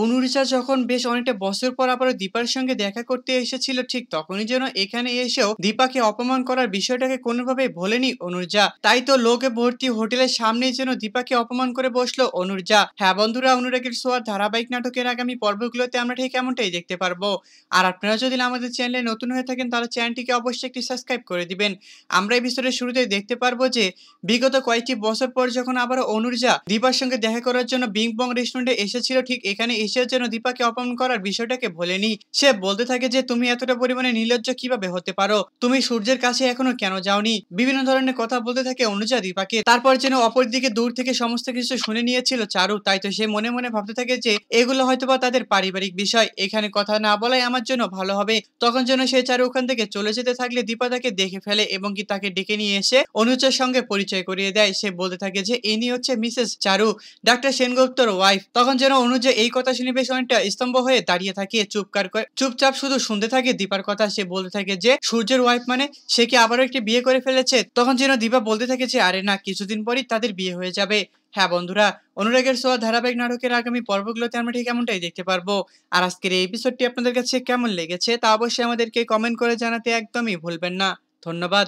অনুরিচা যখন বেশ অনেকটা বছর পর আবারও দীপার সঙ্গে দেখা করতে এসেছিল, ঠিক তখনই যেন এখানে এসেও দীপাকে অপমান করার বিষয়টাকে কোনোভাবেই ভোলেনি অনুর্জা। তাই তো লোকে ভর্তি হোটেলের সামনেই যেন দীপাকে অপমান করে বসলো অনুর্জা। হ্যাঁ বন্ধুরা, অনুরাগের ছোঁয়া ধারাবাহিক নাটকের আগামী পর্বগুলোতে আমরা ঠিক এমনটাই দেখতে পারবো। আর আপনারা যদি আমাদের চ্যানেলে নতুন হয়ে থাকেন তাহলে চ্যানেলটিকে অবশ্যই একটি সাবস্ক্রাইব করে দিবেন। আমরা এপিসোডের শুরুতে দেখতে পারবো যে বিগত কয়েকটি বছর পর যখন আবারও অনুর্জা দীপার সঙ্গে দেখা করার জন্য বিং বং রেস্টুরেন্টে এসেছিল, ঠিক এখানে এসেও যেন দীপাকে অপমান করার বিষয়টাকে ভোলেনি। সে বলতে থাকে যে তুমি এতটা পরিমাণে নির্লজ্জ কিভাবে হতে পারো, তুমি সূর্যের কাছে এখনো কেন যাওনি, বিভিন্ন ধরনের কথা বলতে থাকে অনুজা দীপাকে। তারপর যেন অপরদিকে দূর থেকে সমস্ত কিছু শুনে নিয়েছিল চারু, তাই তো সে মনে মনে ভাবতে থাকে যে এগুলো হয়তোবা তাদের পারিবারিক বিষয়, এখানে কথা না বলাই আমার জন্য ভালো হবে। তখন যেন সে চারু ওখান থেকে চলে যেতে থাকলে দীপা তাকে দেখে ফেলে এবং কি তাকে ডেকে নিয়ে এসে অনুজের সঙ্গে পরিচয় করিয়ে দেয়। সে বলতে থাকে যে ইনি হচ্ছে মিসেস চারু, ডাক্তার সেনগুপ্তর ওয়াইফ। তখন যেন অনুজা এই কথা শুনে বেশ অনেকটা স্তম্ভ হয়ে দাঁড়িয়ে থাকে, চুপচাপ শুধু শুনতে থাকে দীপার কথা। সে বলতে থাকে যে সূর্যের ওয়াইফ মানে সে কি আবারও একটি বিয়ে করে ফেলেছে। তখন যেন দীপা বলতে থাকে যে আরে না, কিছুদিন পরই তাদের বিয়ে হয়ে যাবে। হ্যাঁ বন্ধুরা, অনুরাগের ছোঁয়া ধারাবাহিক নাটকের আগামী পর্বগুলোতে আমরা ঠিক এমনটাই দেখতে পারবো। আর আজকের এই এপিসোডটি আপনাদের কাছে কেমন লেগেছে তা অবশ্যই আমাদেরকে কমেন্ট করে জানাতে একদমই ভুলবেন না। ধন্যবাদ।